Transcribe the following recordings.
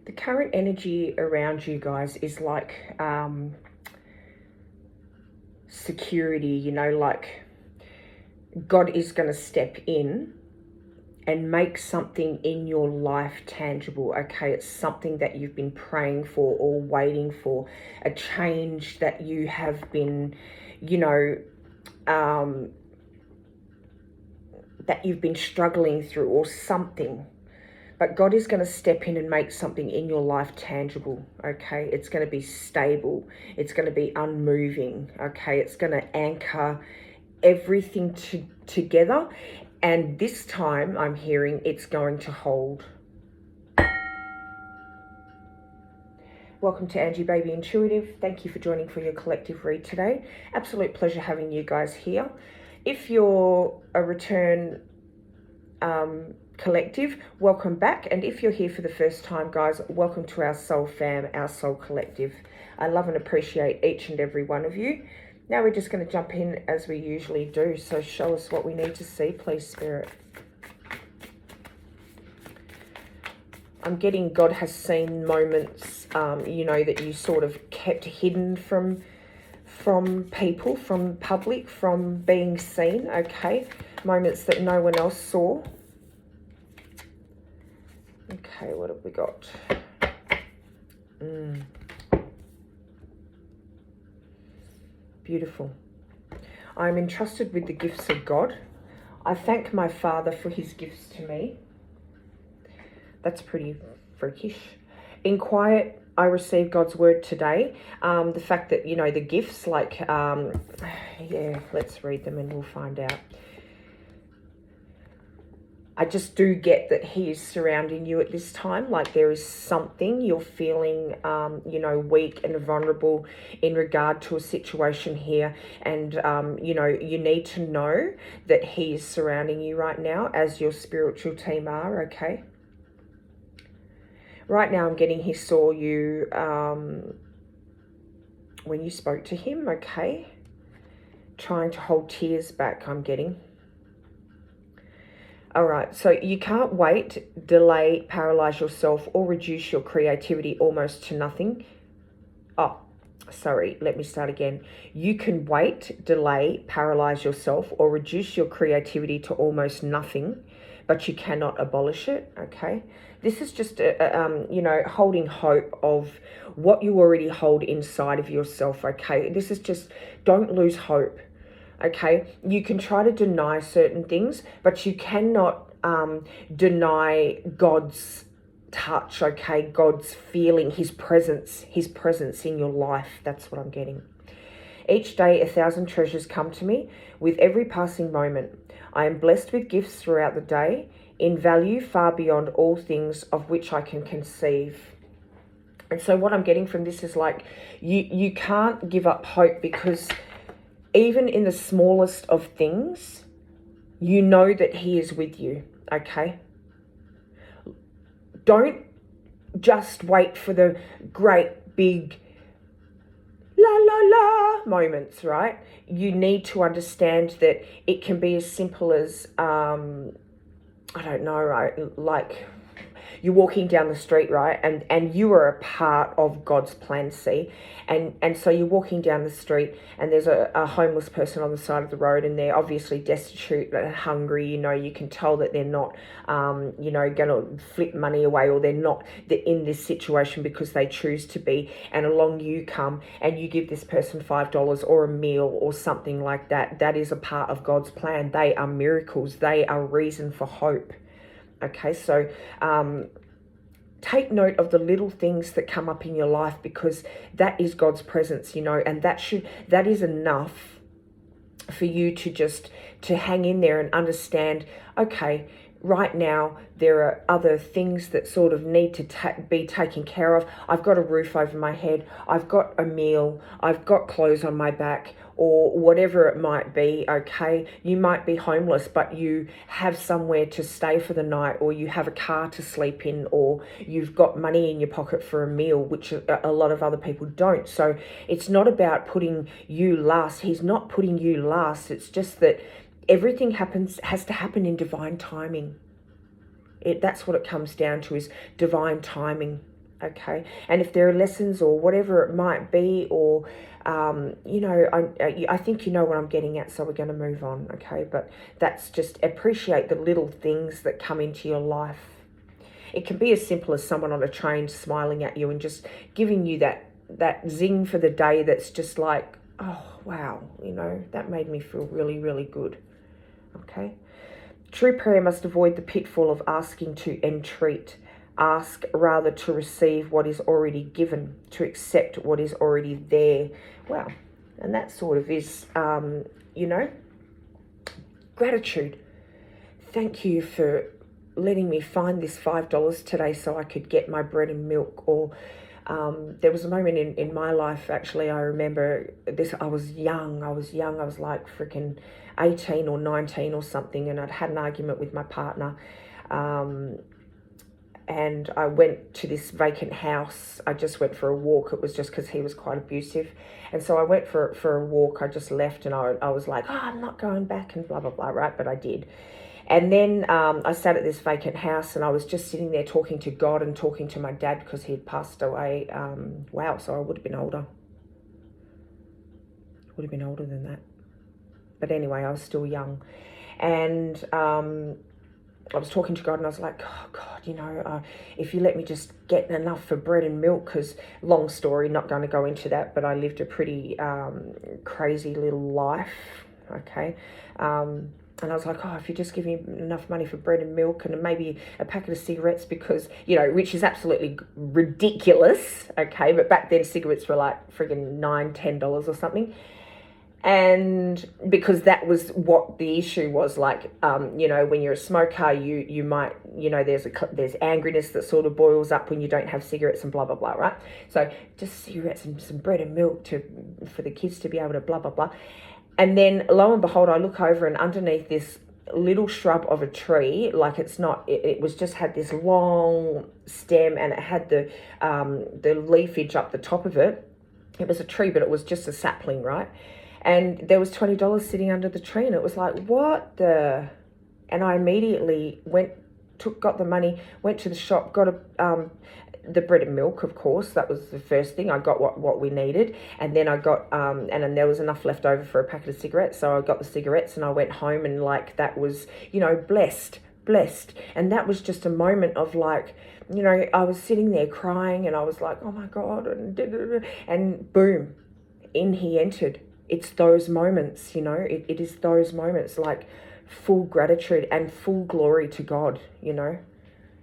The current energy around you guys is like security, you know, like God is going to step in and make something in your life tangible. Okay, it's something that you've been praying for or waiting for, a change that you have been, you know, that you've been struggling through or something. But God is going to step in and make something in your life tangible, okay? It's going to be stable. It's going to be unmoving, okay? It's going to anchor everything together. And this time I'm hearing it's going to hold. Welcome to Angie Baby Intuitive. Thank you for joining for your collective read today. Absolute pleasure having you guys here. If you're a return collective, welcome back. And if you're here for the first time, guys, welcome to our soul fam, our soul collective. I love and appreciate each and every one of you. Now we're just going to jump in as we usually do. So show us what we need to see, please, Spirit. I'm getting God has seen moments, you know, that you sort of kept hidden from people, from public, from being seen, okay? Moments that no one else saw. Okay, what have we got? Beautiful. I'm entrusted with the gifts of God. I thank my Father for his gifts to me. That's pretty freakish. In quiet, I receive God's word today. The fact that, you know, the gifts, like, yeah, let's read them and we'll find out. I just do get that he is surrounding you at this time. Like there is something you're feeling, you know, weak and vulnerable in regard to a situation here. And, you know, you need to know that he is surrounding you right now as your spiritual team are, okay? Right now I'm getting he saw you when you spoke to him, okay? Trying to hold tears back, I'm getting. All right, so you can't wait, delay, paralyze yourself, or reduce your creativity almost to nothing. Oh, sorry, let me start again. You can wait, delay, paralyze yourself, or reduce your creativity to almost nothing, but you cannot abolish it, okay? This is just, you know, holding hope of what you already hold inside of yourself, okay? This is just, don't lose hope. Okay, you can try to deny certain things, but you cannot deny God's touch, okay? God's feeling, his presence in your life. That's what I'm getting. Each day, 1,000 treasures come to me with every passing moment. I am blessed with gifts throughout the day, in value far beyond all things of which I can conceive. And so what I'm getting from this is like, you can't give up hope, because even in the smallest of things, you know that he is with you, okay? Don't just wait for the great big la la la moments, right? You need to understand that it can be as simple as, I don't know, right? Like you're walking down the street, right? And you are a part of God's plan, see? And so you're walking down the street and there's a homeless person on the side of the road, and they're obviously destitute and hungry. You know, you can tell that they're not, you know, going to flip money away, or they're in this situation because they choose to be. And along you come and you give this person $5 or a meal or something like that. That is a part of God's plan. They are miracles. They are reason for hope. Okay, so take note of the little things that come up in your life, because that is God's presence, you know, and that is enough for you to hang in there and understand, okay, right now there are other things that sort of need to be taken care of. I've got a roof over my head, I've got a meal, I've got clothes on my back, or whatever it might be, okay? You might be homeless, but you have somewhere to stay for the night, or you have a car to sleep in, or you've got money in your pocket for a meal, which a lot of other people don't. So it's not about putting you last. He's not putting you last. It's just that everything has to happen in divine timing. That's what it comes down to, is divine timing. okay? And if there are lessons or whatever it might be, or you know, I think you know what I'm getting at, so we're going to move on, okay? But that's just appreciate the little things that come into your life. It can be as simple as someone on a train smiling at you and just giving you that zing for the day that's just like, oh, wow, you know, that made me feel really, really good, okay? True prayer must avoid the pitfall of asking to entreat. Ask rather to receive what is already given, to accept what is already there. Wow, and that sort of is, you know, gratitude. Thank you for letting me find this $5 today so I could get my bread and milk. Or there was a moment in my life, actually, I remember this, I was young, I was like freaking 18 or 19 or something, and I'd had an argument with my partner, and I went to this vacant house. I just went for a walk. It was just because he was quite abusive, and so I went for a walk. I just left, and I was like, oh, I'm not going back, and blah, blah, blah, right? But I did. And then I sat at this vacant house, and I was just sitting there talking to God and talking to my dad because he had passed away. Wow, so I would have been older. Would have been older than that. But anyway, I was still young. And I was talking to God, and I was like, oh, God, you know, if you let me just get enough for bread and milk, because long story, not going to go into that, but I lived a pretty crazy little life, okay? And I was like, oh, if you just give me enough money for bread and milk and maybe a packet of cigarettes, because, you know, which is absolutely ridiculous, okay? But back then cigarettes were like friggin' $9, $10 or something. And because that was what the issue was, like, you know, when you're a smoker, you might, you know, there's angriness that sort of boils up when you don't have cigarettes and blah, blah, blah, right? So just cigarettes and some bread and milk for the kids to be able to blah, blah, blah. And then lo and behold, I look over, and underneath this little shrub of a tree, like it was just had this long stem, and it had the leafage up the top of it. It was a tree, but it was just a sapling, right? And there was $20 sitting under the tree, and it was like, what the? And I immediately got the money, went to the shop, got the bread and milk, of course. That was the first thing. I got what we needed, and then I got and then there was enough left over for a packet of cigarettes, so I got the cigarettes, and I went home, and like that was, you know, blessed. And that was just a moment of like, you know, I was sitting there crying, and I was like, oh my God, and boom, in he entered. It's those moments, you know, it is those moments, like full gratitude and full glory to God, you know.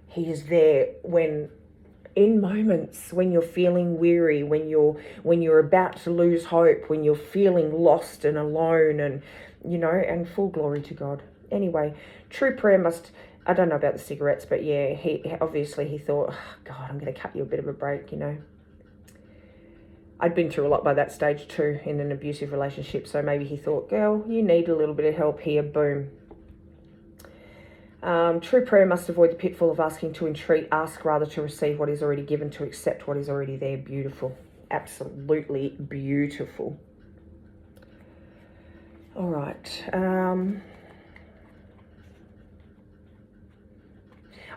He is there in moments when you're feeling weary, when you're about to lose hope, when you're feeling lost and alone, and, you know, and full glory to God. Anyway, true prayer must, I don't know about the cigarettes, but yeah, he thought, oh, God, I'm going to cut you a bit of a break, you know. I'd been through a lot by that stage too in an abusive relationship, so maybe he thought, girl, you need a little bit of help here, boom. True prayer must avoid the pitfall of asking to entreat. Ask rather to receive what is already given, to accept what is already there. Beautiful. Absolutely beautiful. All right.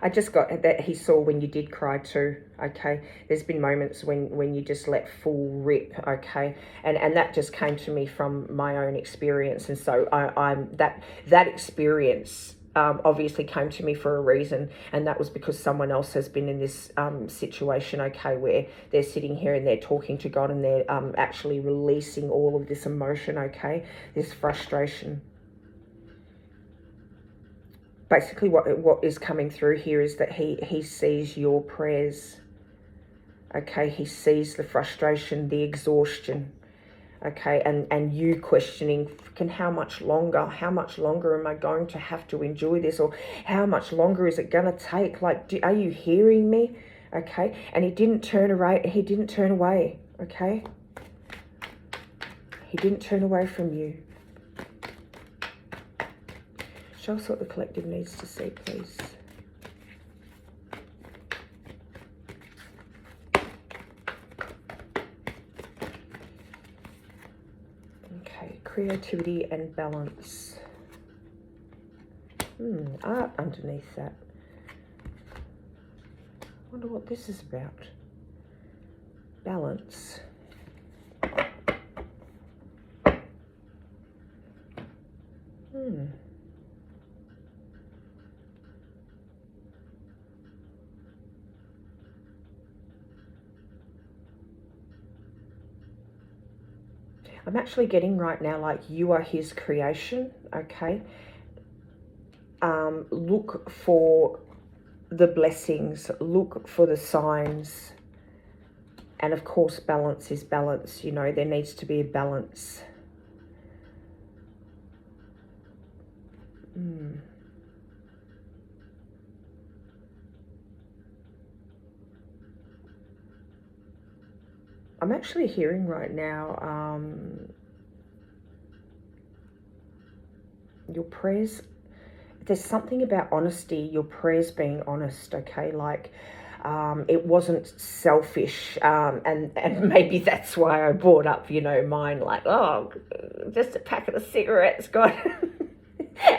I just got that he saw when you did cry too, okay? There's been moments when you just let full rip, okay? And that just came to me from my own experience. And so I'm that experience obviously came to me for a reason, and that was because someone else has been in this situation, okay, where they're sitting here and they're talking to God, and they're actually releasing all of this emotion, okay? This frustration. Basically what is coming through here is that he sees your prayers, okay? He sees the frustration, the exhaustion, okay? And you questioning, how much longer am I going to have to endure this? Or how much longer is it going to take? Like, are you hearing me? Okay? And he didn't turn away, okay? He didn't turn away from you. Show us what the collective needs to see, please. Okay, creativity and balance. Art underneath that. Wonder what this is about. balance. I'm actually getting right now like you are his creation, okay? Look for the blessings, look for the signs. And of course, balance is balance. You know, there needs to be a balance. I'm actually hearing right now, your prayers, there's something about honesty, your prayers being honest, okay? Like, it wasn't selfish, and maybe that's why I brought up, you know, mine, like, oh, just a packet of cigarettes, God.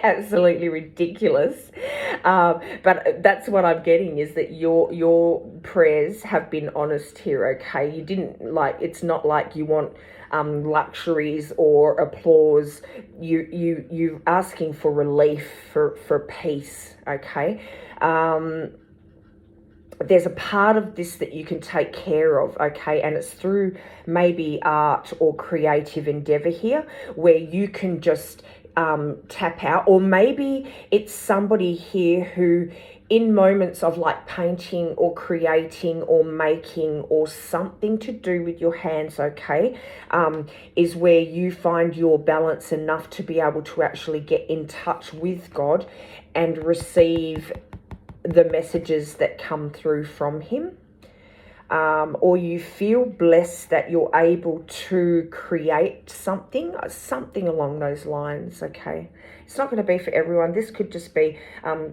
Absolutely ridiculous. But that's what I'm getting, is that your prayers have been honest here, okay? You didn't, like, it's not like you want luxuries or applause. You asking for relief, for peace, okay? There's a part of this that you can take care of, okay? And it's through maybe art or creative endeavor here, where you can just tap out. Or maybe it's somebody here who, in moments of like painting or creating or making or something to do with your hands, okay, is where you find your balance enough to be able to actually get in touch with God and receive the messages that come through from him. Or you feel blessed that you're able to create something along those lines, okay? It's not going to be for everyone. This could just be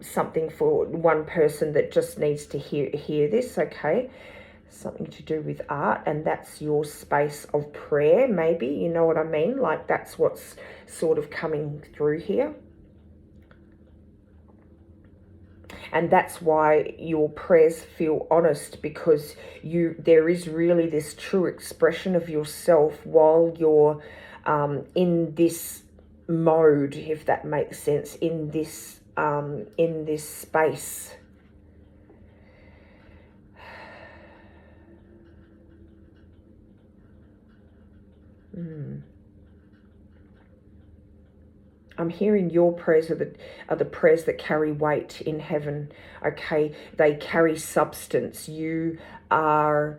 something for one person that just needs to hear this, okay? Something to do with art, and that's your space of prayer, maybe, you know what I mean? Like, that's what's sort of coming through here. And that's why your prayers feel honest, because there is really this true expression of yourself while you're in this mode, if that makes sense, in this space. I'm hearing your prayers are the prayers that carry weight in heaven, okay? They carry substance. You are,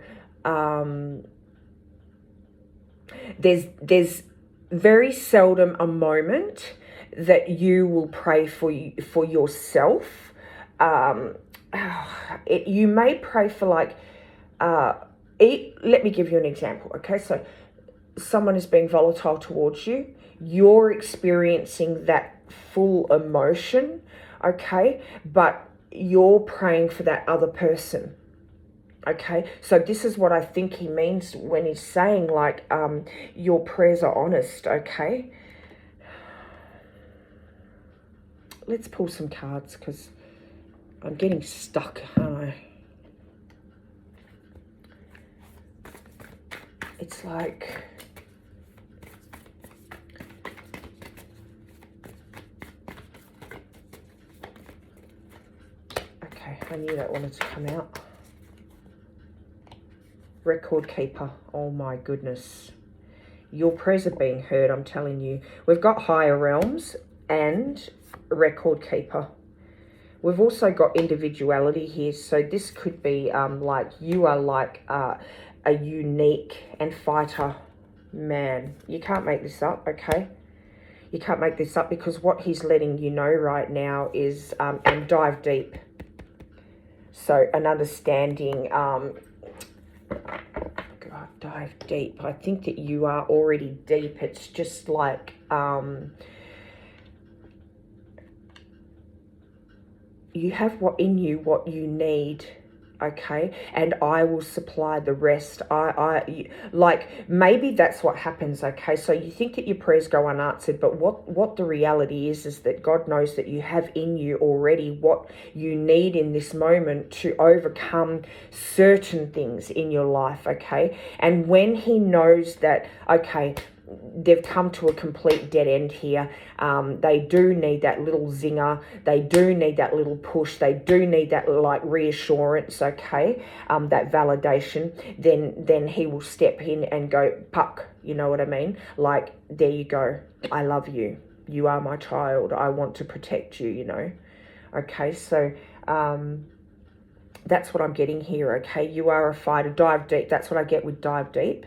there's very seldom a moment that you will pray for yourself. You may pray for like, let me give you an example, okay? So someone is being volatile towards you. You're experiencing that full emotion, okay? But you're praying for that other person, okay? So this is what I think he means when he's saying, like, your prayers are honest, okay? Let's pull some cards, because I'm getting stuck, aren't I? It's like, okay, I knew that wanted to come out. Record keeper, oh my goodness. Your prayers are being heard, I'm telling you. We've got higher realms and record keeper. We've also got individuality here. So this could be like you are like a unique and fighter man. You can't make this up, okay? You can't make this up, because what he's letting you know right now is, and dive deep. So an understanding, God, dive deep. I think that you are already deep. It's just like, you have what in you, what you need, okay, and I will supply the rest. Like, maybe that's what happens, okay? So you think that your prayers go unanswered, but what the reality is that God knows that you have in you already what you need in this moment to overcome certain things in your life, okay? And when he knows that, okay, they've come to a complete dead end here. They do need that little zinger. They do need that little push. They do need that like reassurance, okay? That validation. Then he will step in and go, puck, you know what I mean? Like, there you go. I love you. You are my child. I want to protect you, you know? Okay, so that's what I'm getting here, okay? You are a fighter. Dive deep. That's what I get with dive deep.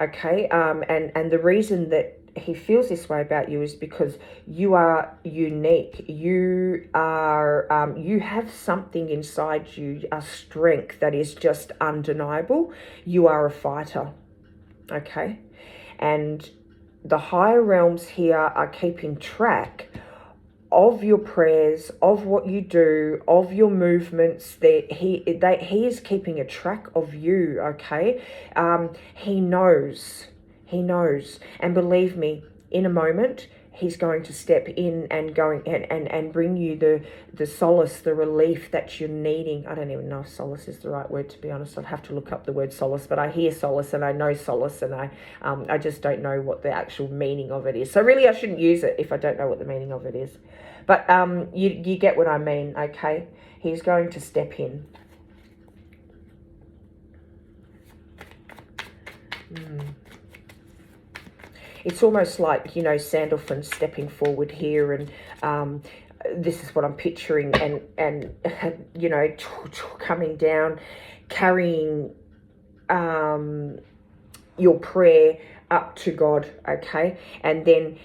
Okay, and the reason that he feels this way about you is because you are unique. You are, you have something inside you, a strength that is just undeniable. You are a fighter, okay? And the higher realms here are keeping track of your prayers, of what you do, of your movements. He is keeping a track of you, okay? He knows, and believe me, in a moment he's going to step in and bring you the solace, the relief that you're needing. I don't even know if solace is the right word, to be honest. I'd have to look up the word solace, but I hear solace and I know solace, and I just don't know what the actual meaning of it is. So really I shouldn't use it if I don't know what the meaning of it is. But you get what I mean, okay? He's going to step in. It's almost like, you know, Sandalphon stepping forward here, and this is what I'm picturing, and you know, coming down, carrying your prayer up to God, okay? And then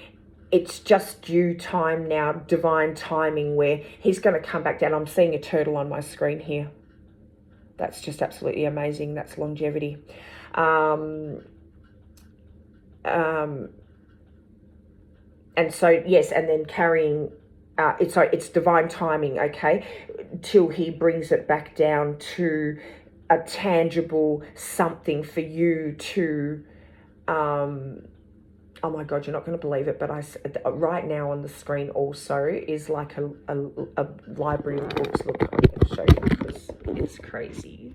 it's just due time now, divine timing, where he's going to come back down. I'm seeing a turtle on my screen here. That's just absolutely amazing. That's longevity. And so, yes, and then carrying, it's divine timing, okay, till he brings it back down to a tangible something for you to, oh my God, you're not going to believe it, but right now on the screen also is like a library of books. Look, I'm going to show you because it's crazy.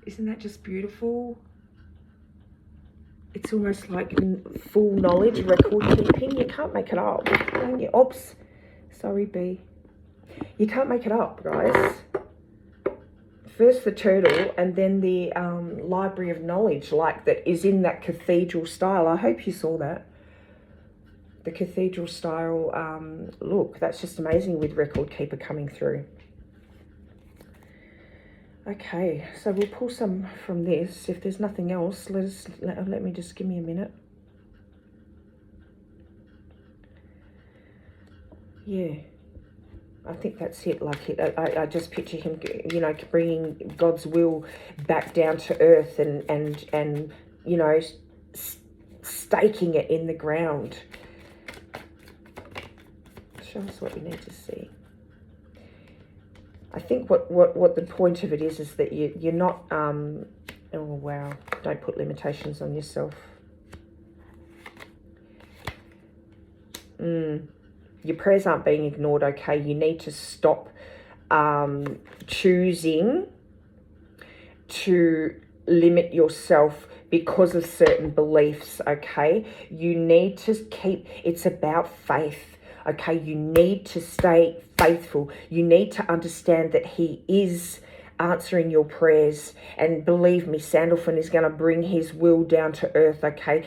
Isn't that just beautiful? It's almost like full knowledge, record keeping. You can't make it up. Oops. Sorry, B. You can't make it up, guys. First the turtle, and then the library of knowledge, like that is in that cathedral style. I hope you saw that. The cathedral style look. That's just amazing with record keeper coming through. Okay, so we'll pull some from this. If there's nothing else, let me just give me a minute. Yeah, I think that's it. Like I just picture him, you know, bringing God's will back down to earth, and you know, staking it in the ground. Show us what we need to see. I think what the point of it is that you're not, oh wow, don't put limitations on yourself. Your prayers aren't being ignored, okay? You need to stop choosing to limit yourself because of certain beliefs, okay? You need to keep, it's about faith. Okay, you need to stay faithful. You need to understand that he is answering your prayers. And believe me, Sandalphon is going to bring his will down to earth, okay?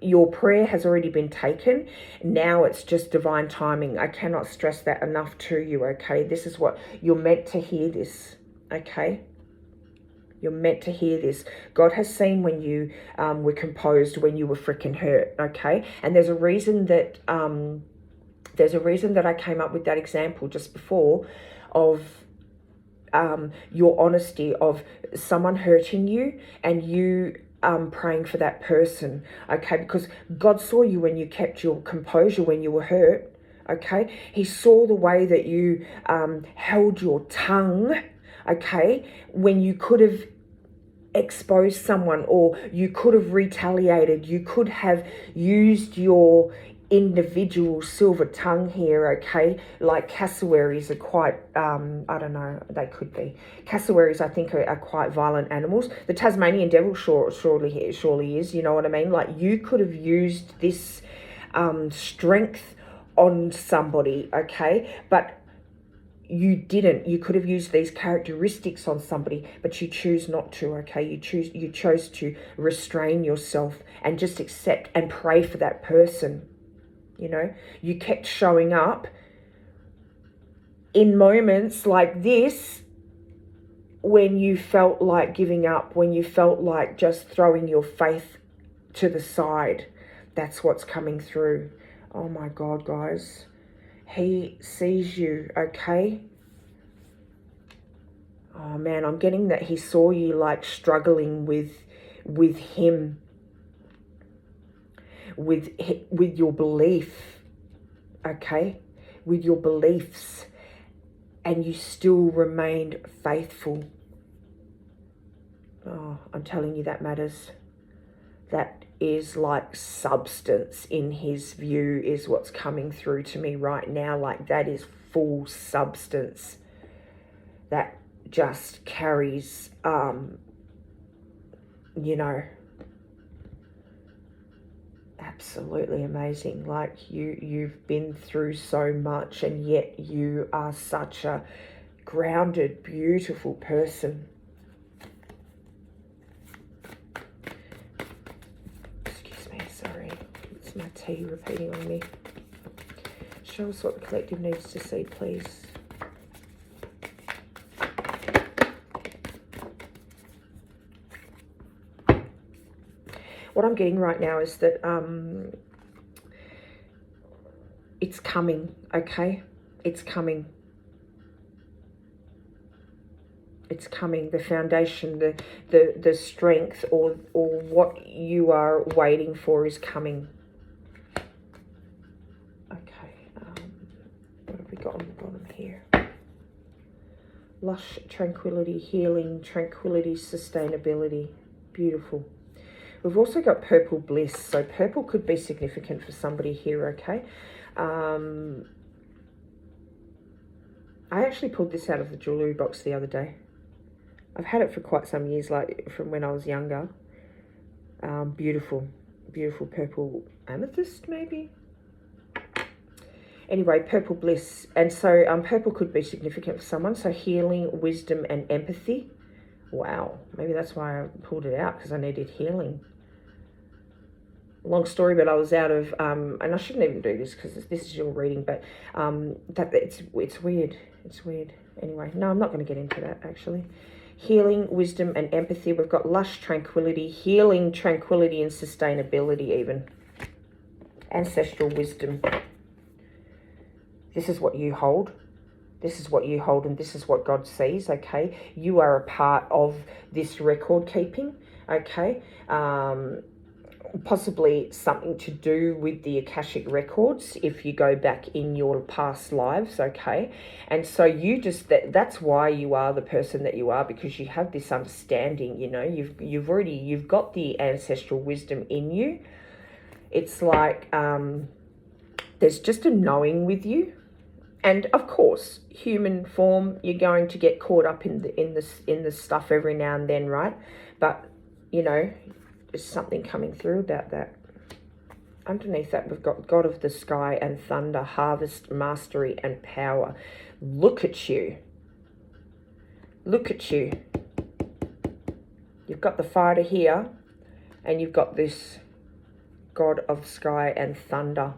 Your prayer has already been taken. Now it's just divine timing. I cannot stress that enough to you, okay? This is what you're meant to hear this, okay? You're meant to hear this. God has seen when you were composed, when you were freaking hurt, okay? And there's a reason that... I came up with that example just before of your honesty of someone hurting you and you praying for that person, okay? Because God saw you when you kept your composure when you were hurt, okay? He saw the way that you held your tongue, okay, when you could have exposed someone, or you could have retaliated, you could have used your individual silver tongue here, okay? Like cassowaries are quite, I don't know, they could be. Cassowaries, I think, are quite violent animals. The Tasmanian devil surely is, you know what I mean? Like, you could have used this strength on somebody, okay? But you didn't. You could have used these characteristics on somebody, but you choose not to, okay? You chose to restrain yourself and just accept and pray for that person. You know, you kept showing up in moments like this when you felt like giving up, when you felt like just throwing your faith to the side. That's what's coming through. Oh my God, guys. He sees you, okay? Oh man, I'm getting that he saw you like struggling with him, with your belief, okay? With your beliefs, and you still remained faithful. Oh, I'm telling you, that matters. That is like substance in his view is what's coming through to me right now. Like, that is full substance that just carries, you know, absolutely amazing. Like, you've been through so much, and yet you are such a grounded, beautiful person. My tea repeating on me. Show us what the collective needs to see, please. What I'm getting right now is that it's coming, okay? It's coming. It's coming. The foundation, the strength, or what you are waiting for is coming. On the bottom here. Lush, tranquility, healing, tranquility, sustainability. Beautiful. We've also got purple bliss. So purple could be significant for somebody here, okay? I actually pulled this out of the jewellery box the other day. I've had it for quite some years, like from when I was younger. Beautiful, beautiful purple amethyst, maybe? Anyway, purple bliss. And so purple could be significant for someone. So healing, wisdom, and empathy. Wow. Maybe that's why I pulled it out, because I needed healing. Long story, but I was out of, and I shouldn't even do this because this is your reading, but that it's weird. It's weird. Anyway, no, I'm not going to get into that, actually. Healing, wisdom, and empathy. We've got lush, tranquility, healing, tranquility, and sustainability even. Ancestral wisdom. This is what you hold. This is what you hold, and this is what God sees, okay? You are a part of this record keeping, okay? Possibly something to do with the Akashic records if you go back in your past lives, okay? And so you just, that's why you are the person that you are, because you have this understanding, you know? You've got the ancestral wisdom in you. It's like there's just a knowing with you. And of course, human form, you're going to get caught up in the stuff every now and then, right? But you know, there's something coming through about that. Underneath that, we've got God of the sky and thunder, harvest, mastery, and power. Look at you. Look at you. You've got the fighter here, and you've got this God of sky and thunder.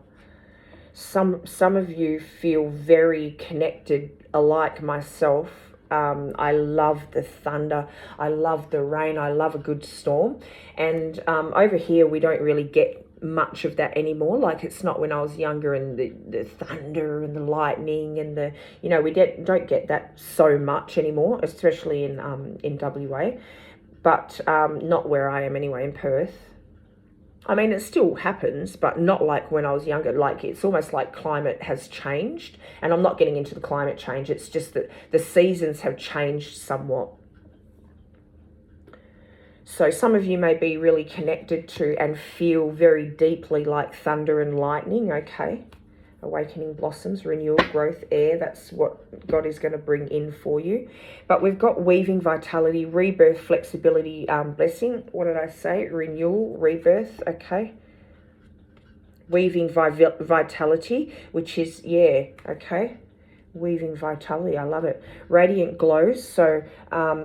Some of you feel very connected, like myself. I love the thunder. I love the rain. I love a good storm. And over here, we don't really get much of that anymore. Like, it's not when I was younger, and the thunder and the lightning and the, you know, we don't get that so much anymore, especially in WA, but not where I am anyway, in Perth. I mean, it still happens, but not like when I was younger. Like, it's almost like climate has changed. And I'm not getting into the climate change. It's just that the seasons have changed somewhat. So some of you may be really connected to and feel very deeply like thunder and lightning, okay? Awakening blossoms, renewal, growth, air. That's what God is going to bring in for you. But we've got weaving, vitality, rebirth, flexibility, blessing. What did I say? Renewal, rebirth, okay? Weaving, vitality, which is, yeah, okay? Weaving vitality, I love it. Radiant glows, so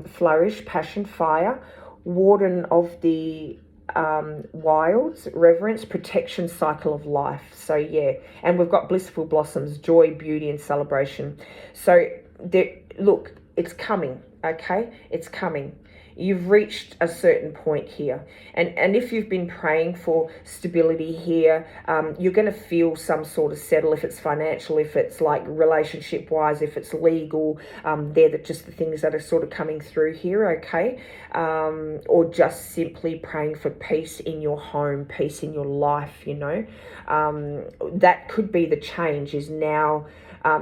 flourish, passion, fire. Warden of the wilds, reverence, protection, cycle of life. So yeah, and we've got blissful blossoms, joy, beauty, and celebration. So look, it's coming, okay? It's coming. You've reached a certain point here, and if you've been praying for stability here, you're going to feel some sort of settle. If it's financial, if it's like relationship wise, if it's legal, they're just the things that are sort of coming through here, okay? Or just simply praying for peace in your home, peace in your life, you know. That could be the change. Is now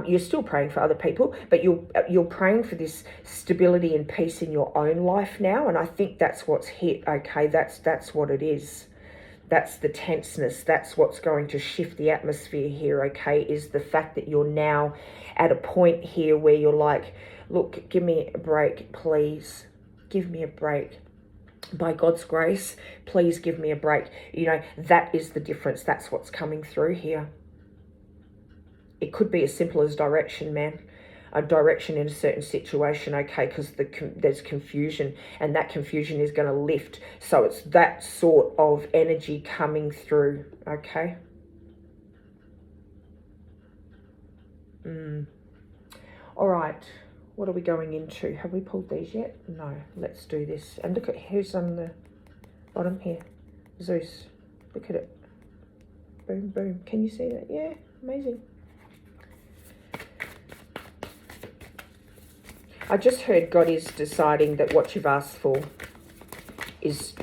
you're still praying for other people, but you're praying for this stability and peace in your own life now. And I think that's what's hit, okay? That's what it is. That's the tenseness. That's what's going to shift the atmosphere here, okay? Is the fact that you're now at a point here where you're like, look, give me a break, please. Give me a break. By God's grace, please give me a break. You know, that is the difference. That's what's coming through here. It could be as simple as direction, man. A direction in a certain situation, okay, because there's confusion, and that confusion is going to lift. So it's that sort of energy coming through, okay? All right, what are we going into? Have we pulled these yet? No, let's do this. And look at who's on the bottom here. Zeus, look at it. Boom, boom. Can you see that? Yeah, amazing. I just heard God is deciding that what you've asked for is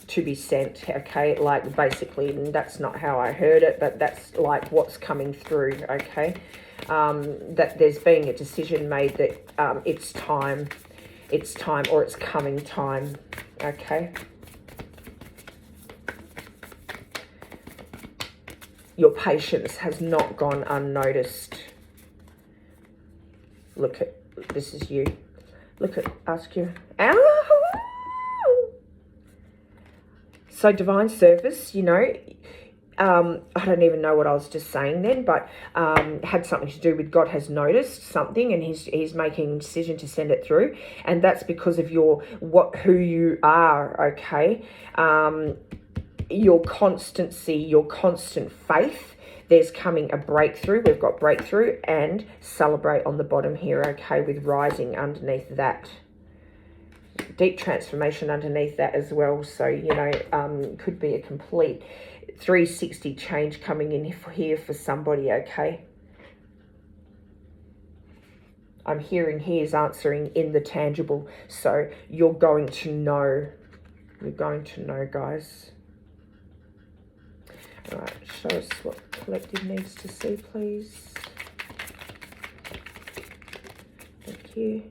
to be sent, okay? Like, basically, and that's not how I heard it, but that's like what's coming through, okay? That there's being a decision made that it's time, or it's coming time, okay? Your patience has not gone unnoticed. Look at, this is you. Look at, ask you. Ow! So divine service, you know, I don't even know what I was just saying then, but had something to do with God has noticed something, and he's making a decision to send it through, and that's because of who you are, okay? Your constancy, your constant faith. There's coming a breakthrough. We've got breakthrough and celebrate on the bottom here, okay, with rising underneath that. Deep transformation underneath that as well. So, you know, could be a complete 360 change coming in here for somebody, okay? I'm hearing he is answering in the tangible. So you're going to know. You're going to know, guys. All right, show us what collective needs to see, please. Thank you.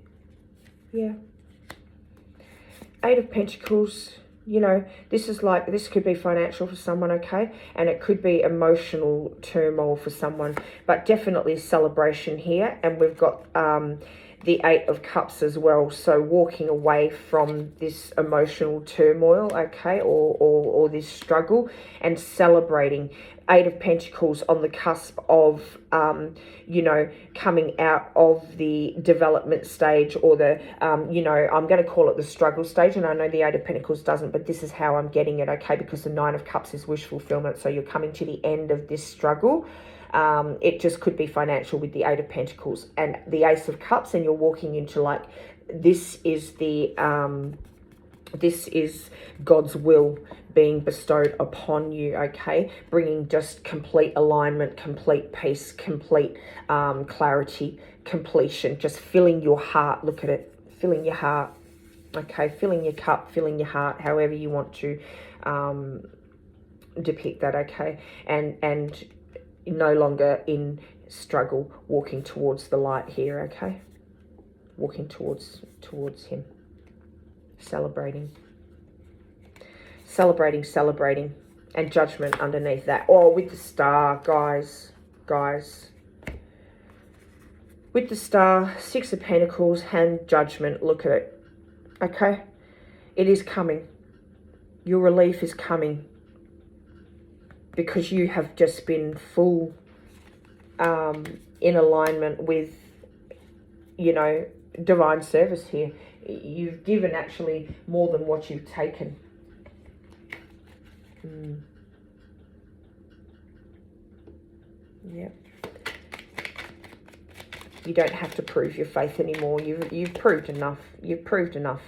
Yeah. Eight of Pentacles. You know, this could be financial for someone, okay? And it could be emotional turmoil for someone, but definitely celebration here. And we've got the Eight of Cups as well. So walking away from this emotional turmoil, okay, or this struggle, and celebrating. Eight of Pentacles on the cusp of, you know, coming out of the development stage, or the, you know, I'm going to call it the struggle stage. And I know the Eight of Pentacles doesn't, but this is how I'm getting it, okay, because the Nine of Cups is wish fulfillment. So you're coming to the end of this struggle. It just could be financial with the Eight of Pentacles and the Ace of Cups, and you're walking into like, this is God's will being bestowed upon you, okay? Bringing just complete alignment, complete peace, complete clarity, completion, just filling your heart. Look at it, filling your heart, okay? Filling your cup, filling your heart, however you want to depict that, okay? And no longer in struggle, walking towards the light here, okay? Walking towards him. Celebrating. Celebrating. And judgment underneath that. Oh, with the star, guys. With the star, Six of Pentacles, and judgment. Look at it. Okay? It is coming. Your relief is coming. Because you have just been full in alignment with, you know, divine service here. You've given actually more than what you've taken. Yep. You don't have to prove your faith anymore. You've proved enough. You've proved enough.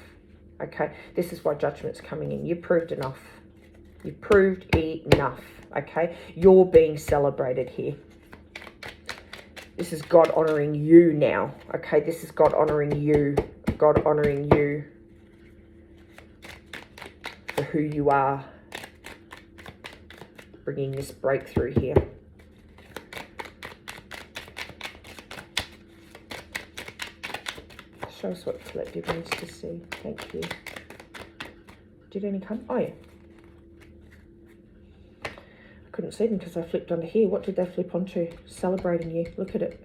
Okay? This is why judgment's coming in. You've proved enough. You've proved enough. Okay? You're being celebrated here. This is God honoring you now. Okay? This is God honoring you. God honoring you for who you are. Bringing this breakthrough here. Show us what the collective needs to see. Thank you. Did any come? Oh, yeah. I couldn't see them because I flipped onto here. What did they flip onto? Celebrating you. Look at it.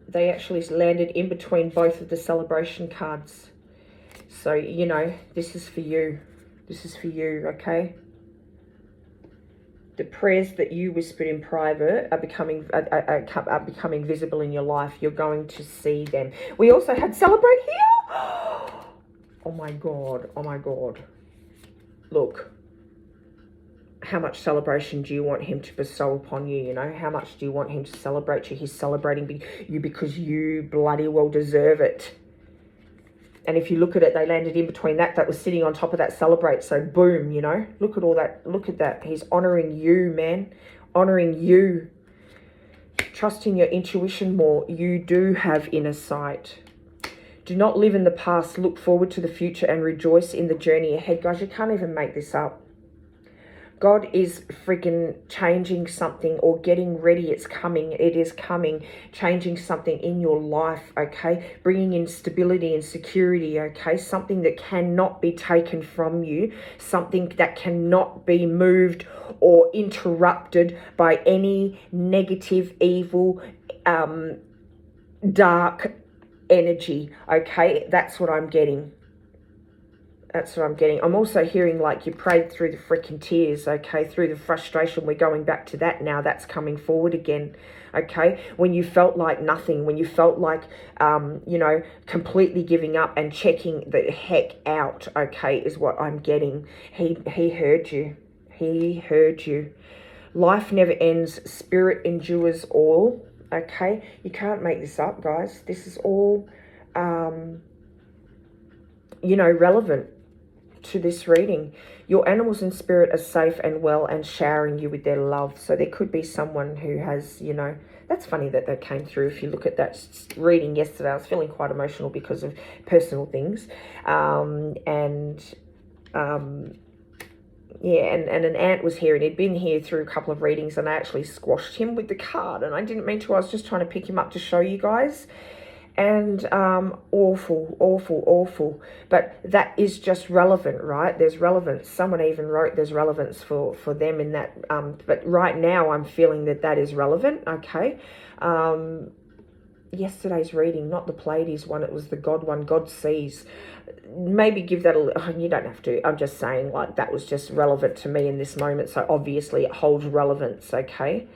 They actually landed in between both of the celebration cards. So, you know, this is for you. This is for you, okay? The prayers that you whispered in private are becoming visible in your life. You're going to see them. We also had celebrate here. Oh my God. Oh my God. Look. How much celebration do you want him to bestow upon you? You know, how much do you want him to celebrate you? He's celebrating you because you bloody well deserve it. And if you look at it, they landed in between that was sitting on top of that celebrate. So boom, you know, look at all that. Look at that. He's honoring you, man. Honoring you. Trusting your intuition more. You do have inner sight. Do not live in the past. Look forward to the future and rejoice in the journey ahead. Guys, you can't even make this up. God is freaking changing something or getting ready. It's coming. It is coming. Changing something in your life, okay? Bringing in stability and security, okay? Something that cannot be taken from you. Something that cannot be moved or interrupted by any negative, evil, dark energy, okay? That's what I'm getting. That's what I'm getting. I'm also hearing like you prayed through the freaking tears, okay? Through the frustration. We're going back to that now. That's coming forward again, okay? When you felt like nothing, when you felt like, you know, completely giving up and checking the heck out, okay, is what I'm getting. He heard you. He heard you. Life never ends. Spirit endures all, okay? You can't make this up, guys. This is all, you know, relevant to this reading. Your animals in spirit are safe and well and showering you with their love. So there could be someone who has, you know, that's funny that they came through. If you look at that reading yesterday, I was feeling quite emotional because of personal things. Yeah, and an ant was here and he'd been here through a couple of readings and I actually squashed him with the card and I didn't mean to. I was just trying to pick him up to show you guys. And awful. But that is just relevant, right? There's relevance. Someone even wrote there's relevance for them in that. But right now I'm feeling that is relevant, okay? Yesterday's reading, not the Pleiades one, it was the God one, God sees. Maybe give that you don't have to. I'm just saying like that was just relevant to me in this moment. So obviously it holds relevance, okay?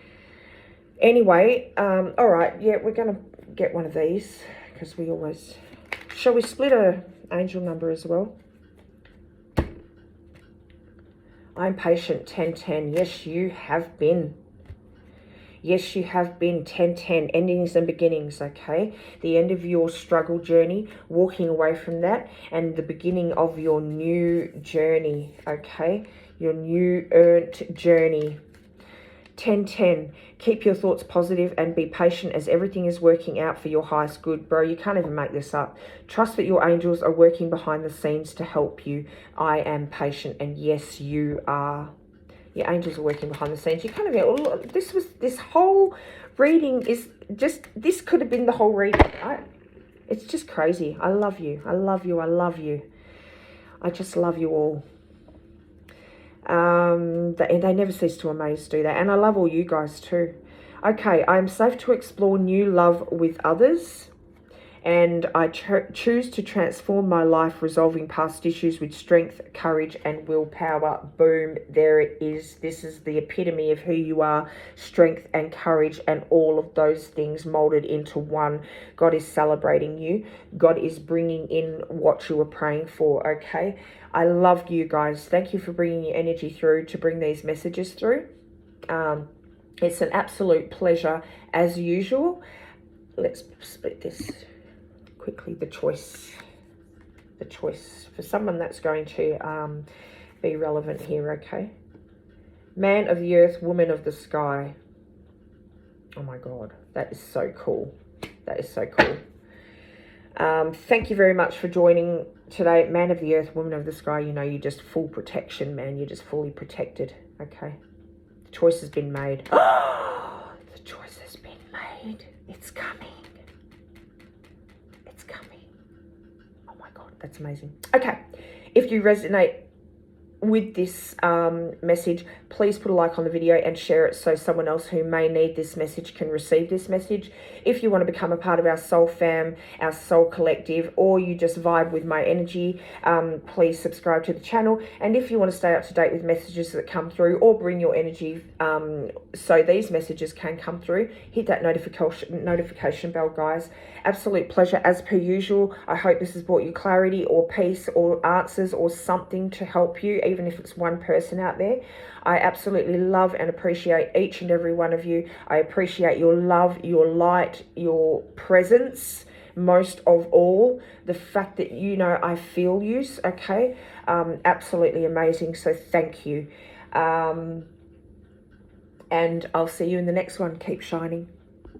Anyway, all right, yeah, we're going to get one of these because we always... Shall we split a angel number as well? I'm patient, 1010. Yes, you have been. Yes, you have been. 1010, endings and beginnings, okay? The end of your struggle journey, walking away from that, and the beginning of your new journey, okay? Your new earned journey. 1010, keep your thoughts positive and be patient as everything is working out for your highest good. Bro, you can't even make this up. Trust that your angels are working behind the scenes to help you. I am patient, and yes, you are. Your angels are working behind the scenes. You kind of go, this whole reading is just, this could have been the whole reading. It's just crazy. I love you. I love you. I love you. I just love you all. They never cease to amaze, do they? And I love all you guys too. Okay, I'm safe to explore new love with others. And I choose to transform my life, resolving past issues with strength, courage, and willpower. Boom, there it is. This is the epitome of who you are, strength and courage, and all of those things molded into one. God is celebrating you. God is bringing in what you were praying for, okay? I love you guys. Thank you for bringing your energy through to bring these messages through. It's an absolute pleasure as usual. Let's split this quickly. The choice for someone that's going to be relevant here, okay? Man of the earth, woman of the sky. Oh my God, that is so cool. That is so cool. Thank you very much for joining today. Man of the earth, woman of the sky, you know, you're just full protection, man. You're just fully protected, okay? The choice has been made. Oh, the choice has been made. It's coming. It's coming. Oh my God, that's amazing. Okay, if you resonate with this message, please put a like on the video and share it so someone else who may need this message can receive this message. If you want to become a part of our soul fam, our soul collective, or you just vibe with my energy, please subscribe to the channel. And if you want to stay up to date with messages that come through or bring your energy so these messages can come through, hit that notification bell, guys. Absolute pleasure as per usual. I hope this has brought you clarity or peace or answers or something to help you, even if it's one person out there. I absolutely love and appreciate each and every one of you. I appreciate your love, your light, your presence. Most of all, the fact that, you know, I feel you, okay? Absolutely amazing. So thank you. And I'll see you in the next one. Keep shining.